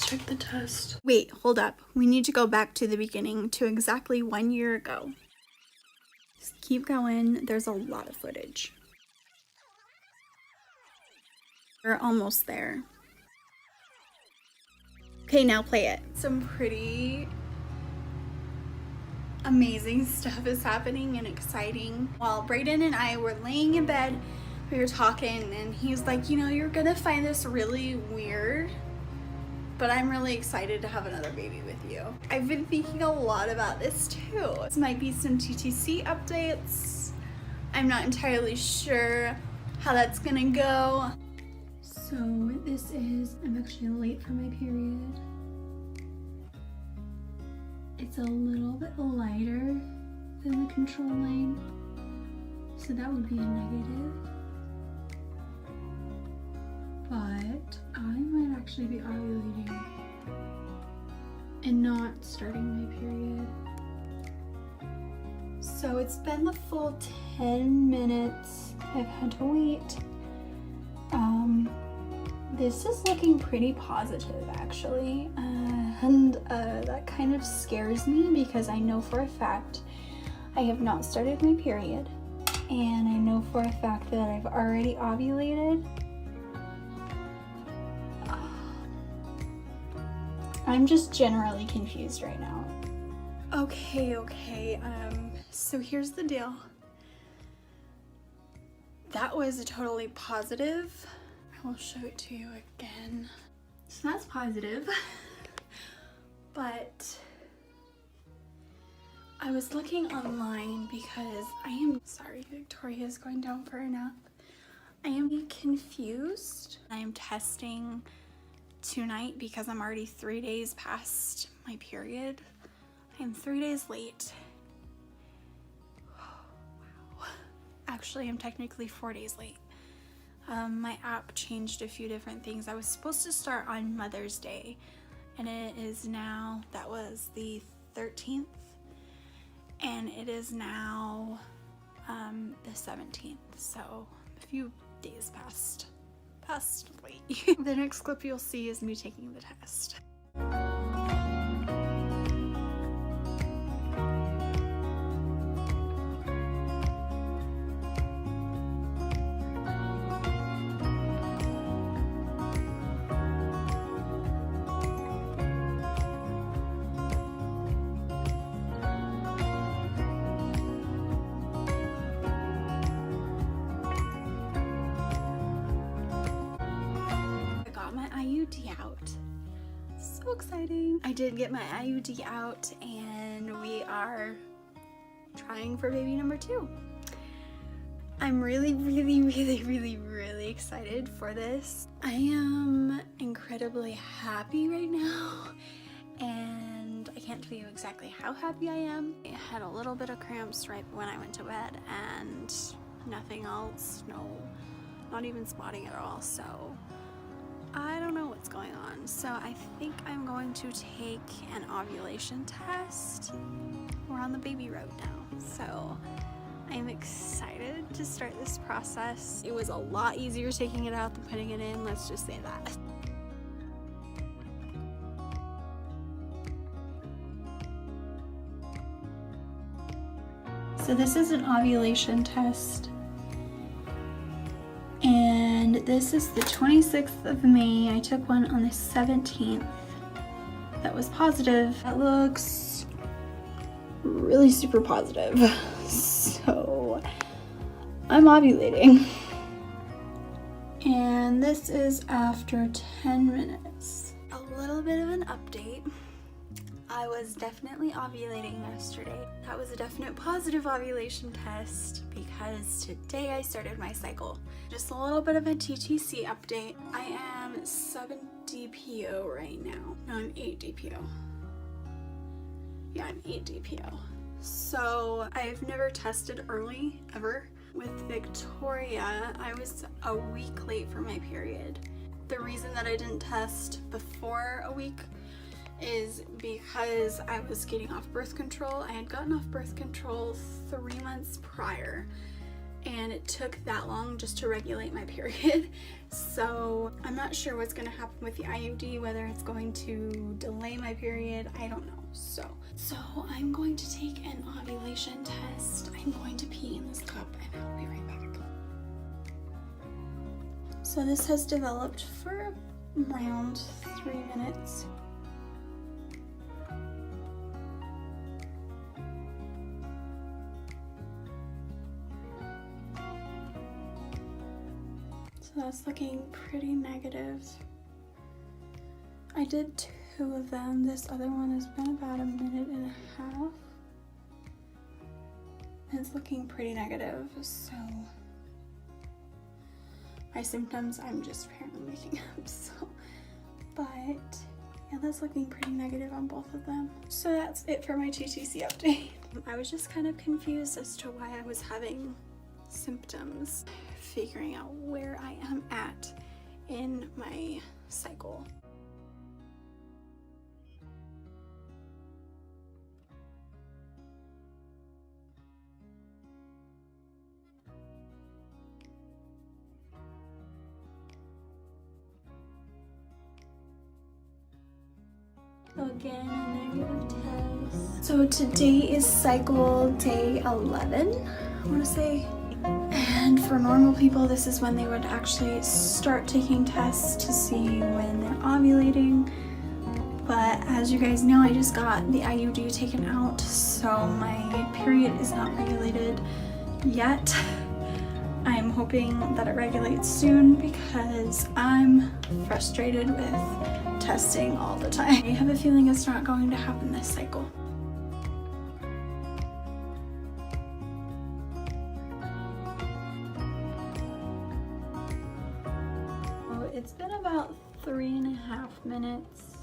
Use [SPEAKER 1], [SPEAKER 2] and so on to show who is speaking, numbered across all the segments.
[SPEAKER 1] check the test.
[SPEAKER 2] Wait, hold up. We need to go back to the beginning to exactly 1 year ago. Just keep going. There's a lot of footage. We're almost there. Okay, now play it. Some pretty amazing stuff is happening and exciting. While Brayden and I were laying in bed, we were talking and he was like, you know, you're gonna find this really weird, but I'm really excited to have another baby with you. I've been thinking a lot about this too. This might be some TTC updates. I'm not entirely sure how that's gonna go. So this is, I'm actually late for my period. It's a little bit lighter than the control line, so that would be a negative. But I might actually be ovulating and not starting my period. So it's been the full 10 minutes I've had to wait. This is looking pretty positive actually, and that kind of scares me because I know for a fact I have not started my period, and I know for a fact that I've already ovulated. I'm just generally confused right now. Okay, so here's the deal. That was totally positive. I will show it to you again. So that's positive. But I was looking online because I am sorry, Victoria is going down for a nap. I am confused. I am testing tonight because I'm already 3 days past my period. I am 3 days late. Wow. Actually, I'm technically 4 days late. My app changed a few different things. I was supposed to start on Mother's Day, and it is now, that was the 13th, and it is now the 17th, so a few days past late. The next clip you'll see is me taking the test. Out. So exciting. I did get my IUD out and we are trying for baby number 2. I'm really excited for this. I am incredibly happy right now, and I can't tell you exactly how happy I am. I had a little bit of cramps right when I went to bed and nothing else, not even spotting at all, so I don't know what's going on. So I think I'm going to take an ovulation test. We're on the baby road now, so I'm excited to start this process. It was a lot easier taking it out than putting it in, let's just say that. So this is an ovulation test. And this is the 26th of May. I took one on the 17th. That was positive. That looks really super positive. So I'm ovulating. And this is after 10 minutes. A little bit of an update. I was definitely ovulating yesterday. That was a definite positive ovulation test because today I started my cycle. Just a little bit of a TTC update. I am 7 DPO right now. No, I'm 8 DPO. Yeah, I'm 8 DPO. So I've never tested early, ever. With Victoria, I was a week late for my period. The reason that I didn't test before a week is because I was getting off birth control. I had gotten off birth control 3 months prior, and it took that long just to regulate my period. So I'm not sure what's going to happen with the IUD, whether it's going to delay my period. I don't know. So I'm going to take an ovulation test. I'm going to pee in this cup and I'll be right back. So this has developed for around 3 minutes. So that's looking pretty negative. I did 2 of them. This other one has been about a minute and a half. And it's looking pretty negative, so my symptoms I'm just apparently making up, so. But yeah, that's looking pretty negative on both of them. So that's it for my TTC update. I was just kind of confused as to why I was having symptoms, figuring out where I am at in my cycle. Again, a negative test. So today is cycle day 11, I want to say. And for normal people, this is when they would actually start taking tests to see when they're ovulating. But as you guys know, I just got the IUD taken out, so my period is not regulated yet. I'm hoping that it regulates soon because I'm frustrated with testing all the time. I have a feeling it's not going to happen this cycle. So it's been about 3.5 minutes.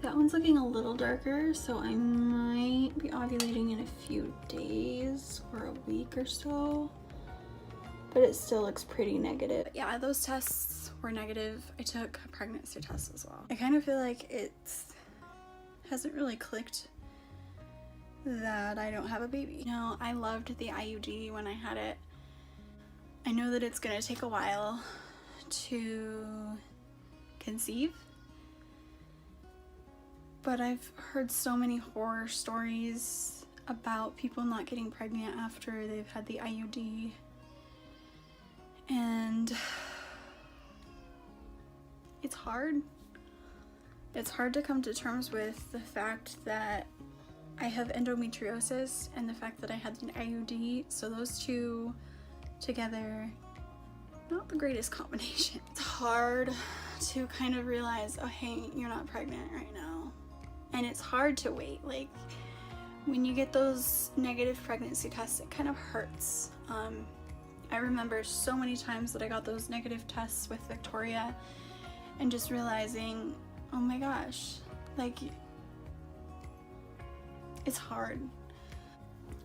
[SPEAKER 2] That one's looking a little darker, so I might be ovulating in a few days or a week or so. But it still looks pretty negative. But yeah, those tests were negative. I took a pregnancy test as well. I kind of feel like it hasn't really clicked that I don't have a baby. You know, I loved the IUD when I had it. I know that it's gonna take a while to conceive, but I've heard so many horror stories about people not getting pregnant after they've had the IUD. And it's hard. It's hard to come to terms with the fact that I have endometriosis and the fact that I had an IUD, so those two together, not the greatest combination. It's hard to kind of realize, oh hey, you're not pregnant right now. And it's hard to wait. Like, when you get those negative pregnancy tests, it kind of hurts. I remember so many times that I got those negative tests with Victoria and just realizing, oh my gosh, like, it's hard.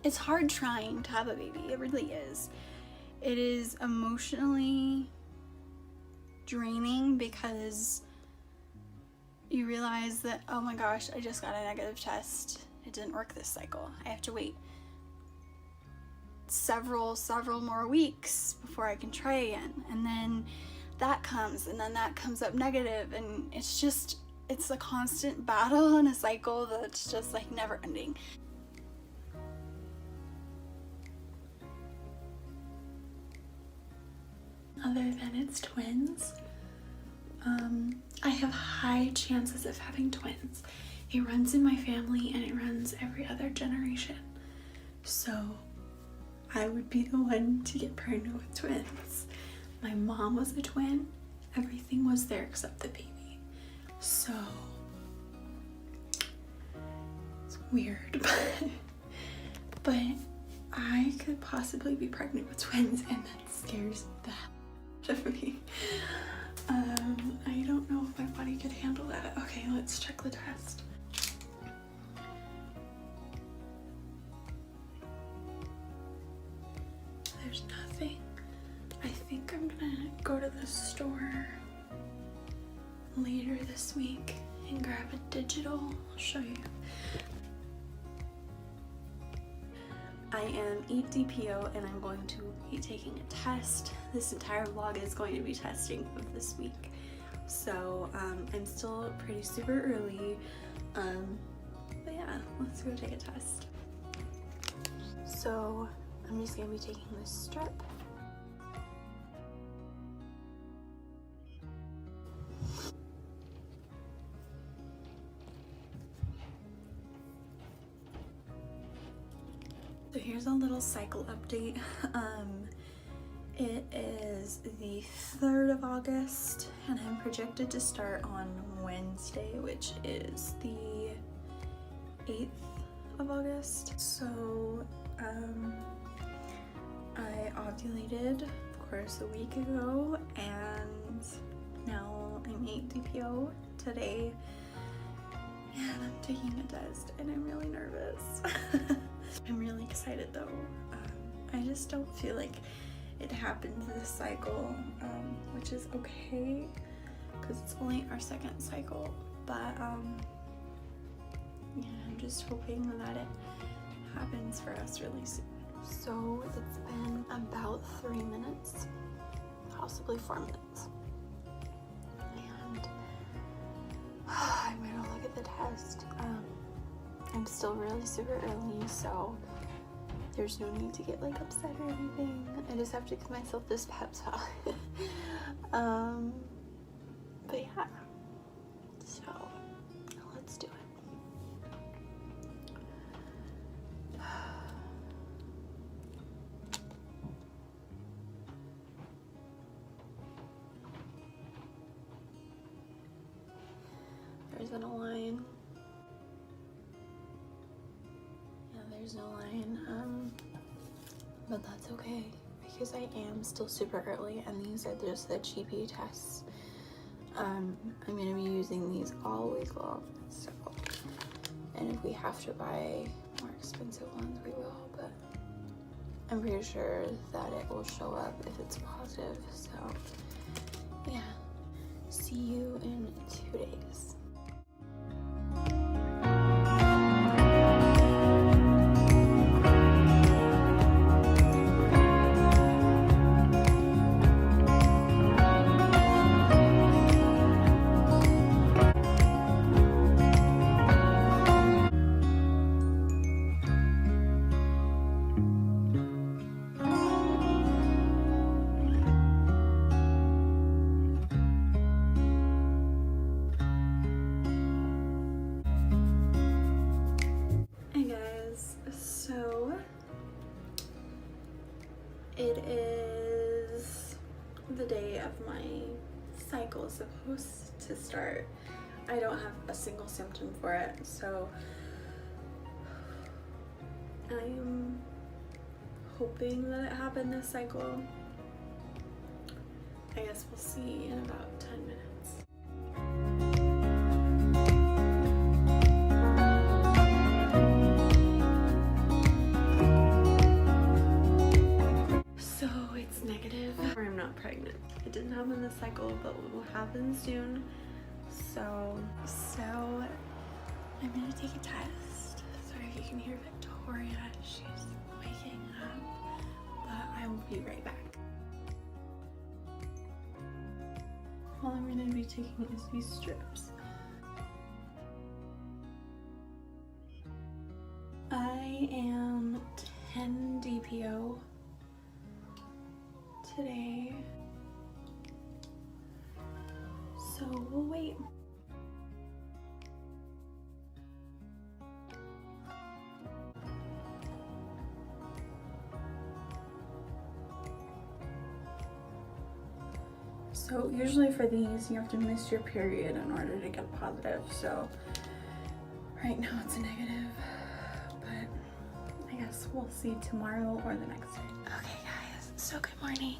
[SPEAKER 2] It's hard trying to have a baby, it really is. It is emotionally draining because you realize that, oh my gosh, I just got a negative test. It didn't work this cycle. I have to wait several more weeks before I can try again, and then that comes, and then that comes up negative, and it's a constant battle and a cycle that's just like never ending. Other than it's twins, I have high chances of having twins. It runs in my family and it runs every other generation, so I would be the one to get pregnant with twins. My mom was a twin. Everything was there except the baby. So it's weird, but I could possibly be pregnant with twins, and that scares the hell out of me. I don't know if my body could handle that. Okay, let's check the test. There's nothing. I think I'm gonna go to the store later this week and grab a digital. I'll show you. I am 8 DPO and I'm going to be taking a test. This entire vlog is going to be testing of this week. So I'm still pretty super early, but yeah, let's go take a test. So I'm just gonna be taking this strip. So here's a little cycle update. It is the 3rd of August and I'm projected to start on Wednesday, which is the 8th of August. So I ovulated, of course, a week ago, and now I'm 8 DPO today and I'm taking a test and I'm really nervous. I'm really excited though. I just don't feel like it happens this cycle, which is okay because it's only our 2nd cycle, but yeah, I'm just hoping that it happens for us really soon. So it's been about 3 minutes, possibly 4 minutes, and I'm gonna look at the test. I'm still really super early, so there's no need to get like upset or anything. I just have to give myself this pep talk. But yeah, so let's do it. There isn't a line. Yeah, there's no line. But that's okay because I am still super early and these are just the cheapy tests. I'm gonna be using these all week long, so, and if we have to buy more expensive ones, we will, but I'm pretty sure that it will show up if it's positive, so yeah. See you in 2 days. It is the day of my cycle supposed to start. I don't have a single symptom for it, so I'm hoping that it happened this cycle. I guess we'll see in about 10 minutes. I'm not pregnant. It didn't happen this cycle, but it will happen soon. So I'm gonna take a test. Sorry if you can hear Victoria, she's waking up, but I will be right back. All I'm gonna be taking is these strips. I am 10 DPO today, so we'll wait. So usually for these, you have to miss your period in order to get positive. So right now it's a negative, but I guess we'll see tomorrow or the next day. Okay guys, so good morning.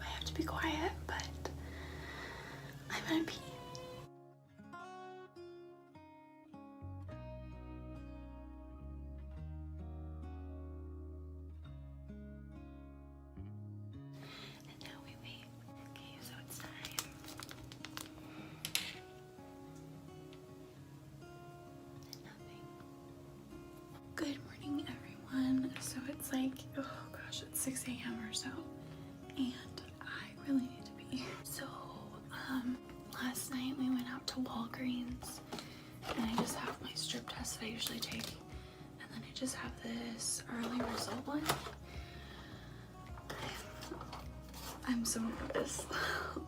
[SPEAKER 2] I have to be quiet, but I'm gonna pee. And now we wait. Okay, so it's time. And nothing. Good morning, everyone. So it's like, oh gosh, it's 6 a.m. or so, and I really need to pee. So last night we went out to Walgreens, and I just have my strip test that I usually take, and then I just have this early result one. I'm so nervous.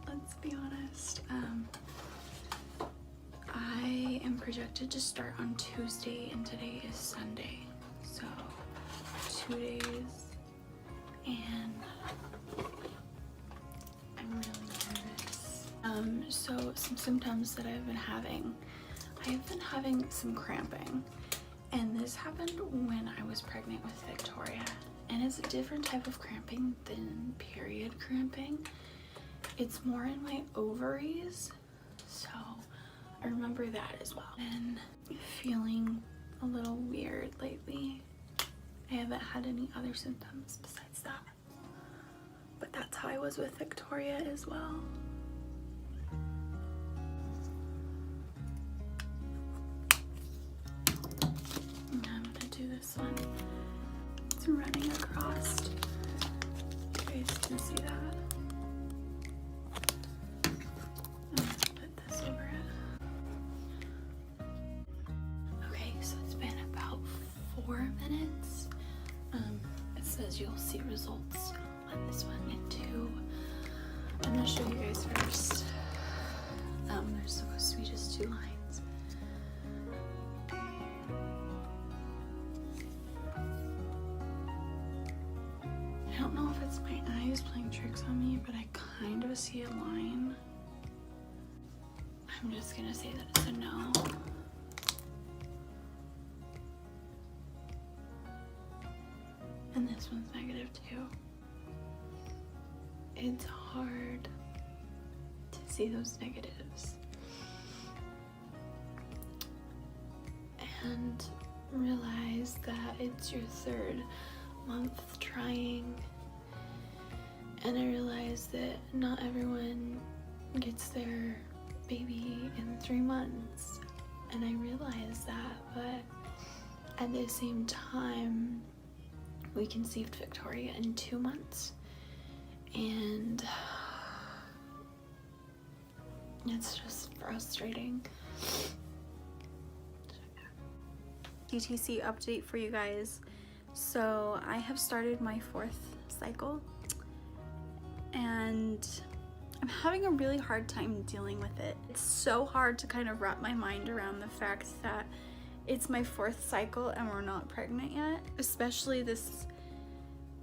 [SPEAKER 2] Let's be honest. I am projected to start on Tuesday, and today is Sunday, so 2 days, and I'm really nervous. So some symptoms that I've been having. I've been having some cramping, and this happened when I was pregnant with Victoria, and it's a different type of cramping than period cramping. It's more in my ovaries, so I remember that as well. And feeling a little weird lately. I haven't had any other symptoms besides that, but that's how I was with Victoria as well. And I'm gonna do this one. It's running across. You guys can see that. I'm gonna put this over it. Okay, so it's been about 4 minutes. It says you'll see results on this one in 2. I'm gonna show you guys first. There's supposed to be just 2 lines. I don't know if it's my eyes playing tricks on me, but I kind of see a line. I'm just gonna say that it's a no. And this one's negative too. It's hard to see those negatives and realize that it's your 3rd month trying, and I realized that not everyone gets their baby in 3 months, and I realized that, but at the same time we conceived Victoria in 2 months, and it's just frustrating. TTC update for you guys. So I have started my 4th cycle, and I'm having a really hard time dealing with it. It's so hard to kind of wrap my mind around the fact that it's my 4th cycle and we're not pregnant yet. Especially this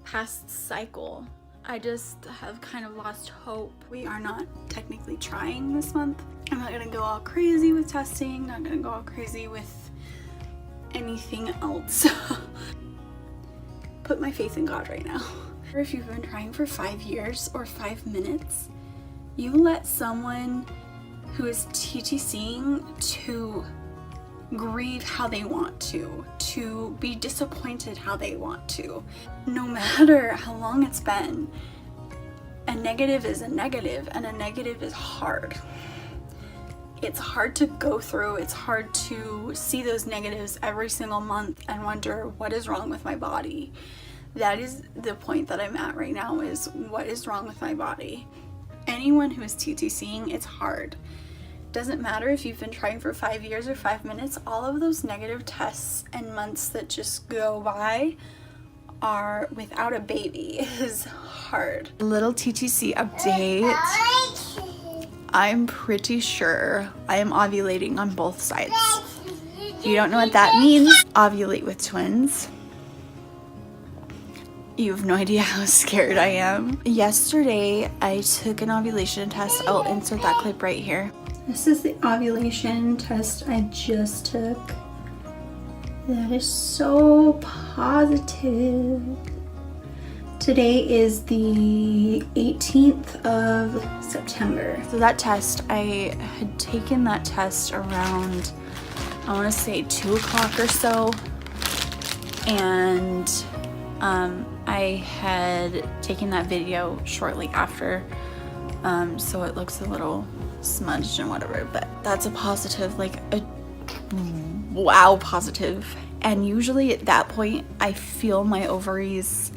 [SPEAKER 2] past cycle, I just have kind of lost hope. We are not technically trying this month. I'm not gonna go all crazy with testing, not gonna go all crazy with anything else. Put my faith in God right now. If you've been trying for 5 years or 5 minutes, you let someone who is TTCing to grieve how they want to be disappointed how they want to. No matter how long it's been, a negative is a negative, and a negative is hard. It's hard to go through. It's hard to see those negatives every single month and wonder what is wrong with my body. That is the point that I'm at right now, is what is wrong with my body. Anyone who is TTCing, it's hard. Doesn't matter if you've been trying for 5 years or 5 minutes, all of those negative tests and months that just go by are without a baby is hard. Little TTC update. I'm pretty sure I am ovulating on both sides. If you don't know what that means, ovulate with twins. You have no idea how scared I am. Yesterday, I took an ovulation test. I'll insert that clip right here. This is the ovulation test I just took. That is so positive. Today is the 18th of September. So that test, I had taken that test around, I want to say 2 o'clock or so. And I had taken that video shortly after. So it looks a little smudged and whatever, but that's a positive, like a wow positive. and usually at that point I feel my ovaries,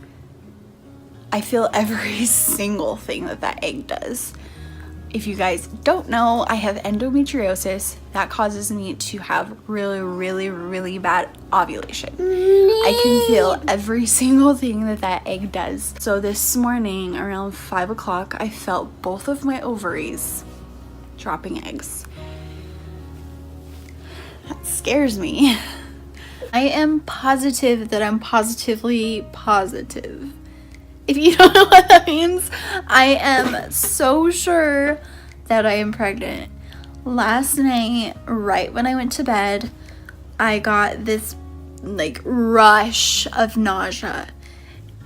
[SPEAKER 2] I feel every single thing that egg does. If you guys don't know, I have endometriosis that causes me to have really bad ovulation. I can feel every single thing that egg does. So this morning around 5 o'clock, I felt both of my ovaries dropping eggs. That scares me. I am positive that I'm positively positive. If you don't know what that means, I am so sure that I am pregnant. Last night, right when I went to bed, I got this like rush of nausea.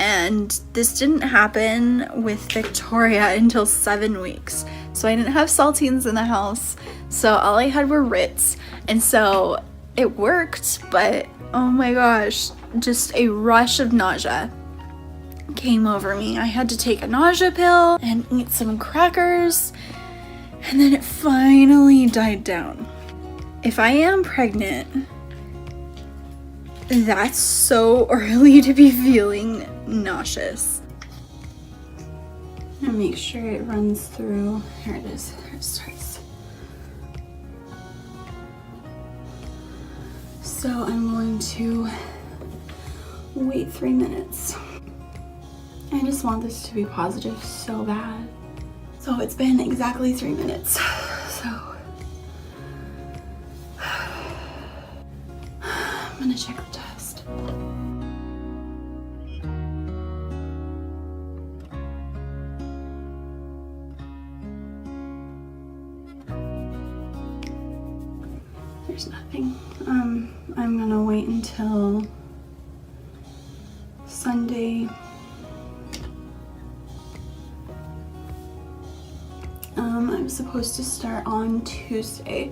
[SPEAKER 2] And this didn't happen with Victoria until 7 weeks. So I didn't have saltines in the house. So all I had were Ritz. And so it worked, but oh my gosh, just a rush of nausea came over me. I had to take a nausea pill and eat some crackers, and then it finally died down. If I am pregnant, that's so early to be feeling nauseous. I'm gonna make sure it runs through. Here it is. Here it starts. So I'm going to wait 3 minutes. I just want this to be positive so bad. So it's been exactly 3 minutes. So I'm gonna check the test. There's nothing. I'm gonna wait until Sunday. I'm supposed to start on Tuesday,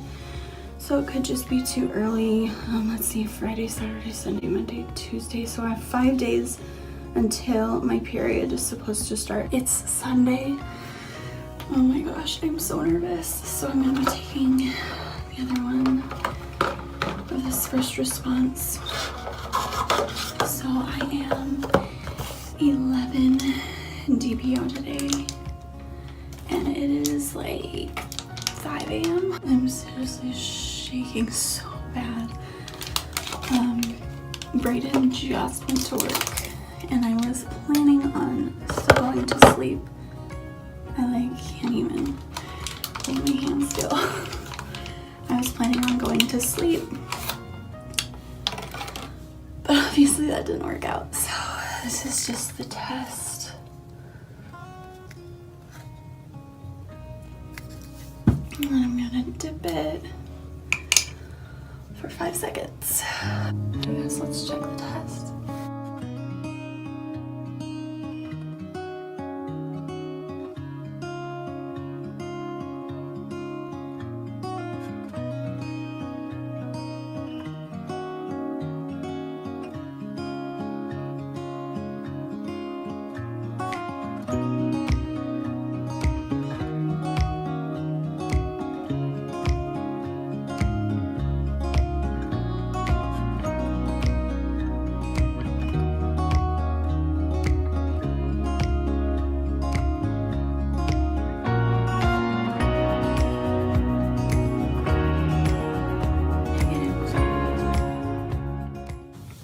[SPEAKER 2] so it could just be too early. Let's see, Friday, Saturday, Sunday, Monday, Tuesday. So I have 5 days until my period is supposed to start. It's Sunday. Oh my gosh, I'm so nervous. So I'm gonna be taking the other one of this first response. So I am 11 DPO today. And it is like 5 a.m. I'm seriously shaking so bad. Brayden just went to work and I was planning on still going to sleep. I can't even hold my hand still. I was planning on going to sleep, but obviously that didn't work out. So this is just the test. And I'm gonna dip it for 5 seconds. I guess let's check the test.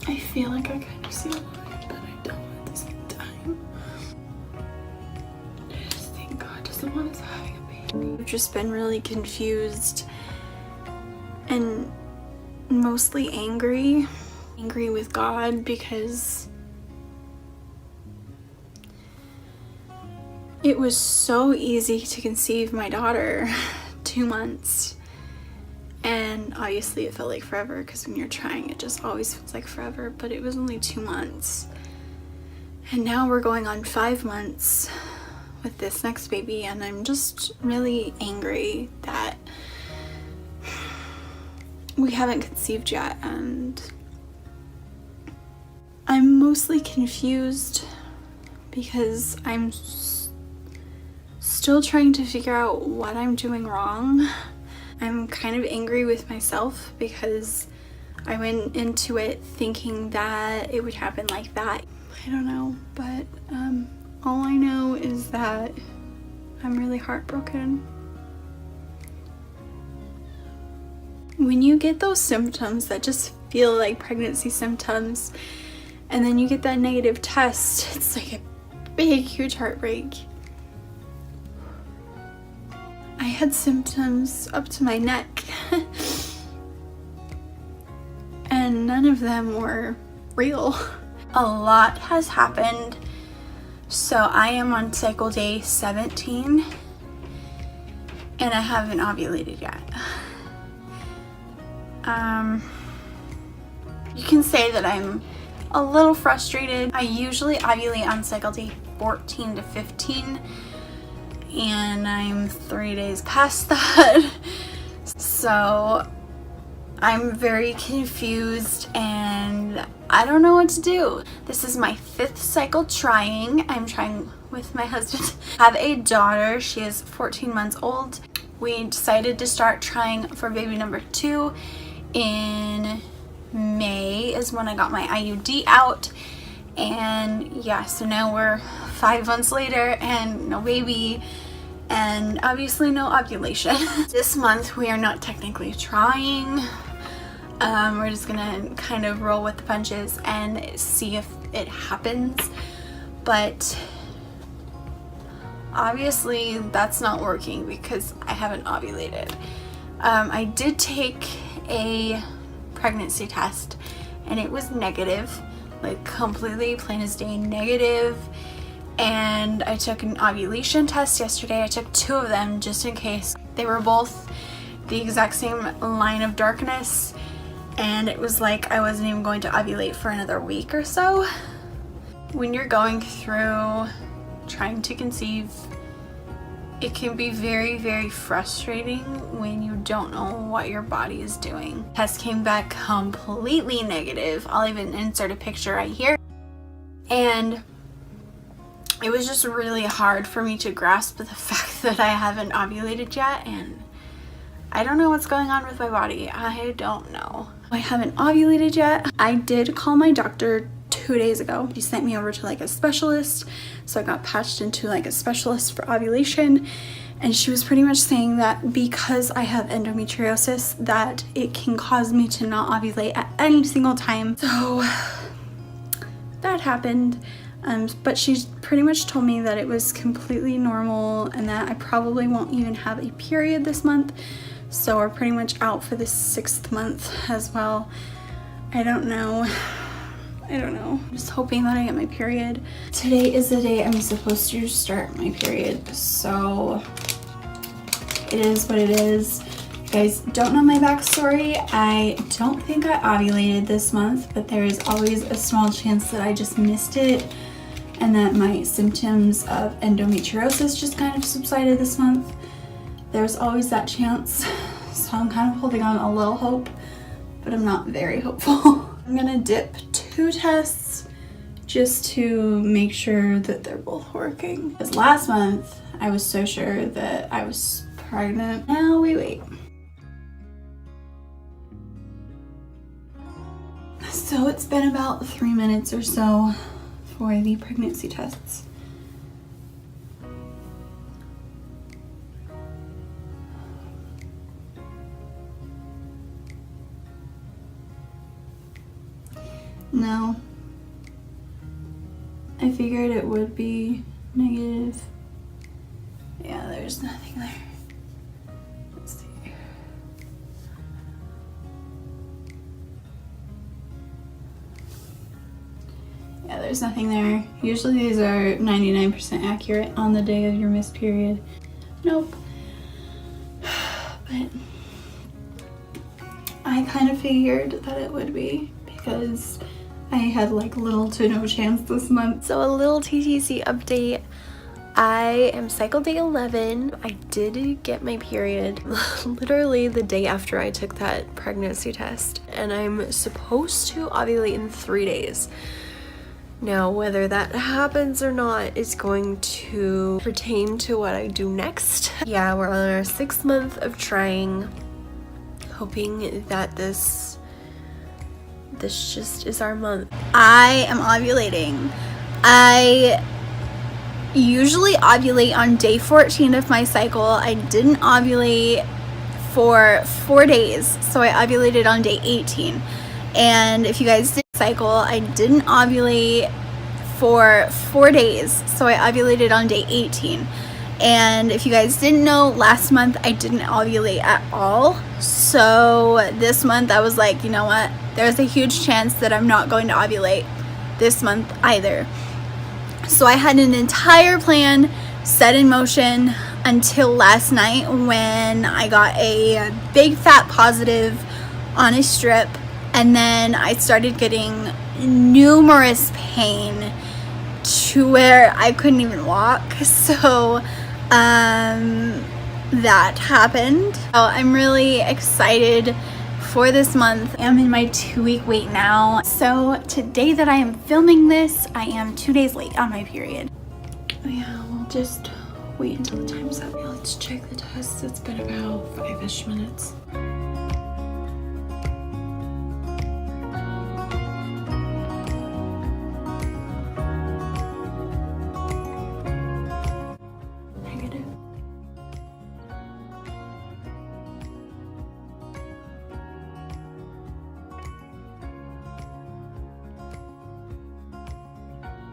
[SPEAKER 2] I feel like I kind of see a line, but I don't at the same time. I just think God doesn't want us having a baby. I've just been really confused and mostly angry with God because it was so easy to conceive my daughter. 2 months. And obviously it felt like forever because when you're trying it just always feels like forever, but it was only 2 months. And now we're going on 5 months with this next baby, and I'm just really angry that we haven't conceived yet, and I'm mostly confused because I'm still trying to figure out what I'm doing wrong. I'm kind of angry with myself because I went into it thinking that it would happen like that. I don't know, but all I know is that I'm really heartbroken. When you get those symptoms that just feel like pregnancy symptoms, and then you get that negative test, it's like a big, huge heartbreak. I had symptoms up to my neck, and none of them were real. A lot has happened. So I am on cycle day 17, and I haven't ovulated yet. You can say that I'm a little frustrated. I usually ovulate on cycle day 14 to 15, and I'm 3 days past that. So I'm very confused and I don't know what to do. This is my 5th cycle trying. I'm trying with my husband. I have a daughter. She is 14 months old. We decided to start trying for baby number 2 in May is when I got my IUD out. And yeah, so now we're 5 months later and no baby, and obviously no ovulation. This month we are not technically trying. We're just gonna kind of roll with the punches and see if it happens, but obviously that's not working because I haven't ovulated. I did take a pregnancy test and it was negative, like completely plain as day negative. And I took an ovulation test yesterday. I took 2 of them just in case. They were both the exact same line of darkness, and it was like I wasn't even going to ovulate for another week or so. When you're going through trying to conceive, it can be very, very frustrating when you don't know what your body is doing. Test came back completely negative. I'll even insert a picture right here. And it was just really hard for me to grasp the fact that I haven't ovulated yet, and I don't know what's going on with my body. I don't know. I haven't ovulated yet. I did call my doctor 2 days ago. He sent me over to like a specialist, so I got patched into like a specialist for ovulation, and she was pretty much saying that because I have endometriosis that it can cause me to not ovulate at any single time. So that happened. But she pretty much told me that it was completely normal and that I probably won't even have a period this month. So we're pretty much out for the 6th month as well. I don't know. I'm just hoping that I get my period. Today is the day I'm supposed to start my period. So it is what it is. You guys don't know my backstory. I don't think I ovulated this month, but there is always a small chance that I just missed it, and that my symptoms of endometriosis just kind of subsided this month. There's always that chance, so I'm kind of holding on a little hope, but I'm not very hopeful. I'm gonna dip 2 tests just to make sure that they're both working. Because last month, I was so sure that I was pregnant. Now we wait. So it's been about 3 minutes or so for the pregnancy tests. No, I figured it would be negative. Yeah, there's nothing there. Let's see. Yeah, there's nothing there. Usually these are 99% accurate on the day of your missed period. Nope. But I kind of figured that it would be because I had like little to no chance this month. So a little TTC update. I am cycle day 11. I did get my period literally the day after I took that pregnancy test, and I'm supposed to ovulate in 3 days. Now, whether that happens or not is going to pertain to what I do next. Yeah, we're on our 6th month of trying, hoping that this
[SPEAKER 1] this just is our month.
[SPEAKER 2] I am ovulating. I usually ovulate on day 14 of my cycle. I didn't ovulate for 4 days, so I ovulated on day 18. And if you guys did cycle, I didn't ovulate for 4 days, so I ovulated on day 18. And if you guys didn't know, last month I didn't ovulate at all. So this month I was like, you know what? There's a huge chance that I'm not going to ovulate this month either. So I had an entire plan set in motion until last night when I got a big fat positive on a strip, and then I started getting numerous pain to where I couldn't even walk. So that happened. So I'm really excited for this month. I'm in my 2-week wait now. So today that I am filming this, I am 2 days late on my period. Yeah, we'll just wait until the time's up. Yeah, let's check the test. It's been about 5-ish minutes. Negative.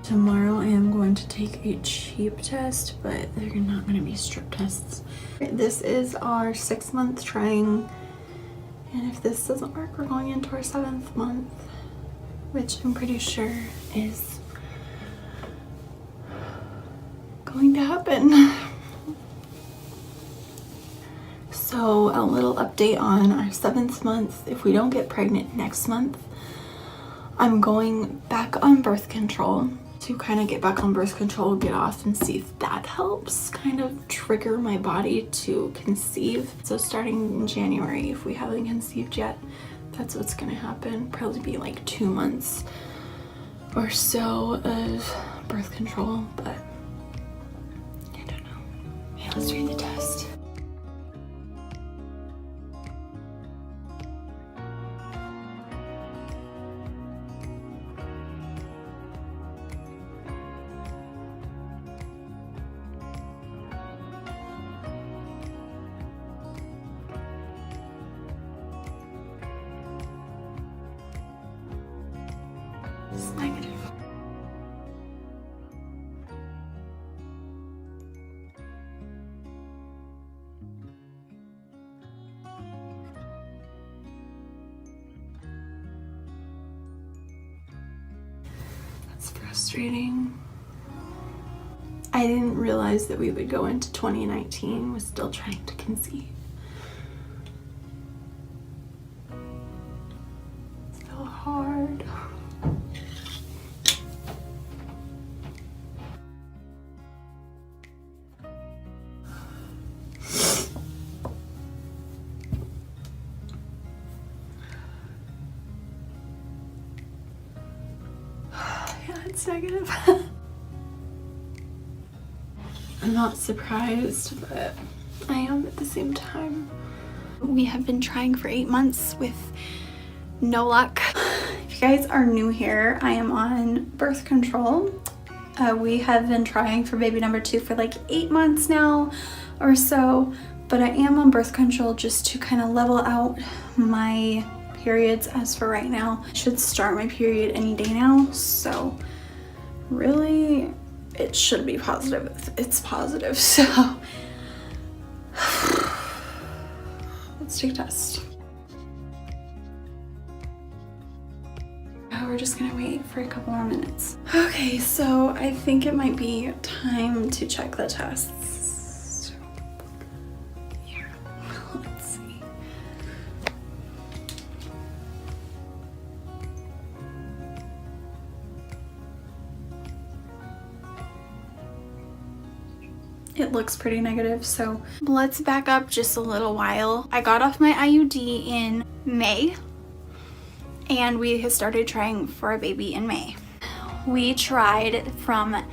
[SPEAKER 2] Tomorrow I am going to take a cheap test, but they're not going to be strip tests. This is our 6th month trying, and if this doesn't work, we're going into our 7th month, which I'm pretty sure is going to happen. So a little update on our 7th month. If we don't get pregnant next month, I'm going back on birth control to kind of get back on birth control, get off, and see if that helps kind of trigger my body to conceive. So starting in January, if we haven't conceived yet, that's what's gonna happen. Probably be like 2 months or so of birth control, but I don't know. Okay, let's read the test. It's negative. That's frustrating. I didn't realize that we would go into 2019 with still trying to conceive. So hard. Yeah, it's negative. I'm not surprised, but I am at the same time. We have been trying for 8 months with no luck. If you guys are new here, I am on birth control. We have been trying for baby number 2 for like 8 months now or so, but I am on birth control just to kind of level out my periods as for right now. I should start my period any day now, so really it should be positive. It's positive, so let's take a test. We're just gonna wait for a couple more minutes. Okay, so I think it might be time to check the tests. Here, let's see. It looks pretty negative, so let's back up just a little while. I got off my IUD in May, and we had started trying for a baby in May. We tried from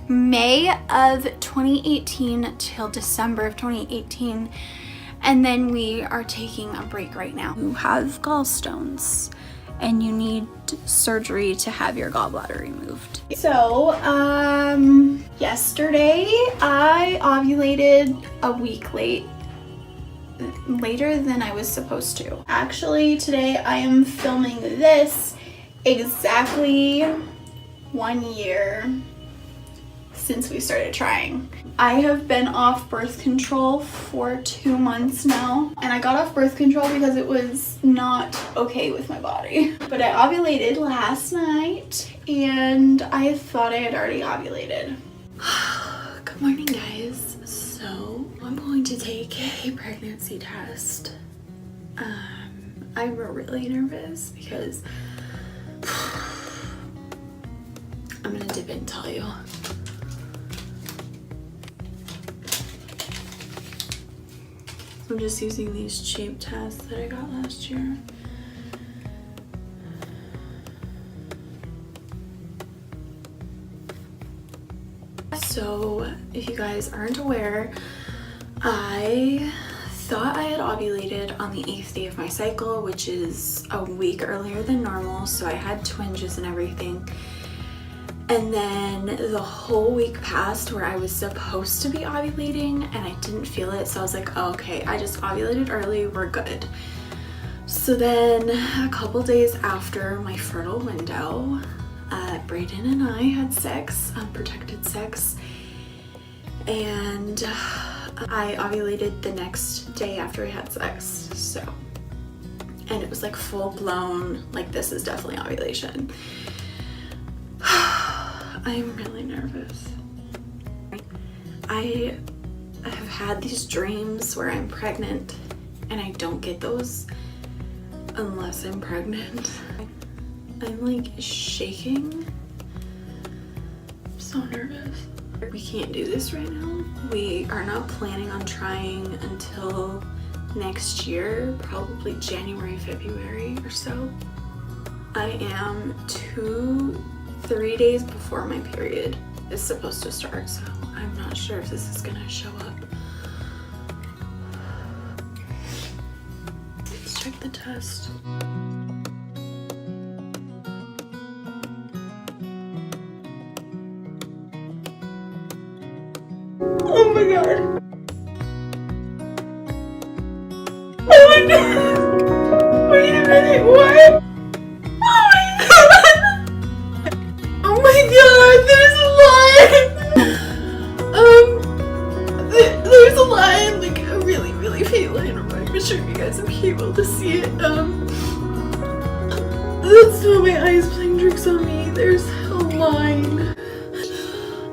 [SPEAKER 2] May of 2018 till December of 2018, and then we are taking a break right now. We have gallstones, and you need surgery to have your gallbladder removed.
[SPEAKER 1] So, yesterday I ovulated a week later than I was supposed to. Actually, today I am filming this exactly 1 year since we started trying. I have been off birth control for 2 months now, and I got off birth control because it was not okay with my body. But I ovulated last night, and I thought I had already ovulated. Good morning, guys. So I'm going to take a pregnancy test. I'm really nervous because I'm gonna dip in and tell you. I'm just using these cheap tests that I got last year. So, if you guys aren't aware, I thought I had ovulated on the 8th day of my cycle, which is a week earlier than normal, so I had twinges and everything. And then the whole week passed where I was supposed to be ovulating and I didn't feel it, so I was like, oh, okay, I just ovulated early, we're good. So then a couple days after my fertile window, Brayden and I had sex, unprotected sex, and I ovulated the next day after we had sex. So, and it was like full blown, like this is definitely ovulation. I'm really nervous. I have had these dreams where I'm pregnant and I don't get those unless I'm pregnant. I'm like shaking. I'm so nervous. We can't do this right now. We are not planning on trying until next year, probably January, February or so. I am 3 days before my period is supposed to start, so I'm not sure if this is gonna show up. Let's check the test. Oh my god. Oh my god. Wait a minute, what? Oh my god, there's a line! There's a line, like a really, really faint line. I'm not even sure if you guys will be able to see it. That's not my eyes playing tricks on me. There's a line.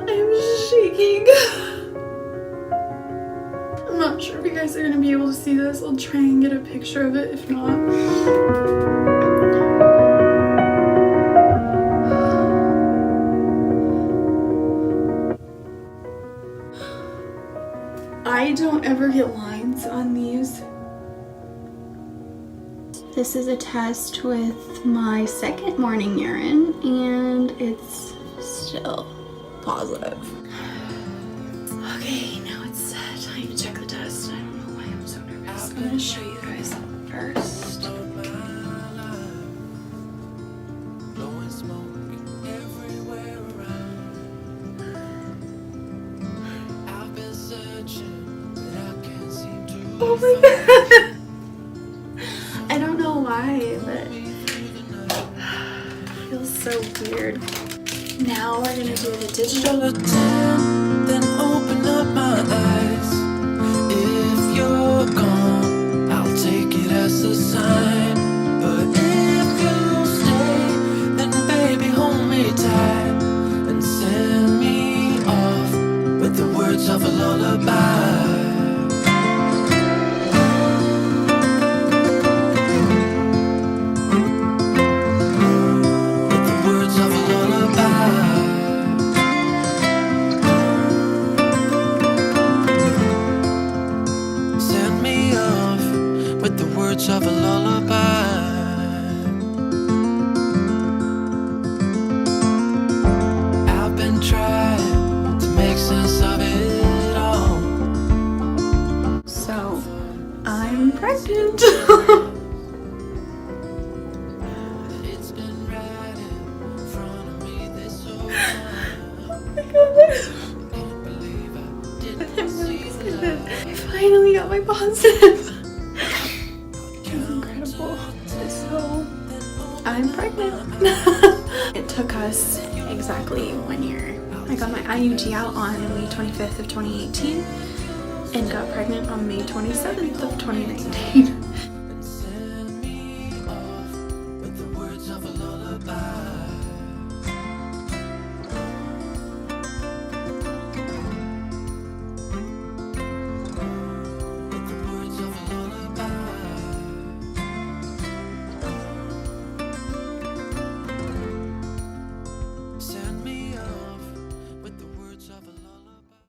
[SPEAKER 1] I'm shaking. I'm not sure if you guys are gonna be able to see this. I'll try and get a picture of it, if not. I don't ever get lines on these. This is a test with my second morning urine and it's still positive. Okay, now it's time to check the test. I don't know why I'm so nervous. I'm gonna show you guys first. Oh my god! I don't know why, but it feels so weird. Now we're gonna do the digital.
[SPEAKER 3] Then open up my eyes. If you're gone, I'll take it as a sign. But if you stay, then baby hold me tight and send me off with the words of a lullaby. Of a lullaby. I've been trying to make sense of it all.
[SPEAKER 1] So, I'm pregnant. got my positive. It's incredible. So I'm pregnant. It took us exactly 1 year. I got my IUD out on May 25th of 2018 and got pregnant on May 27th of 2019.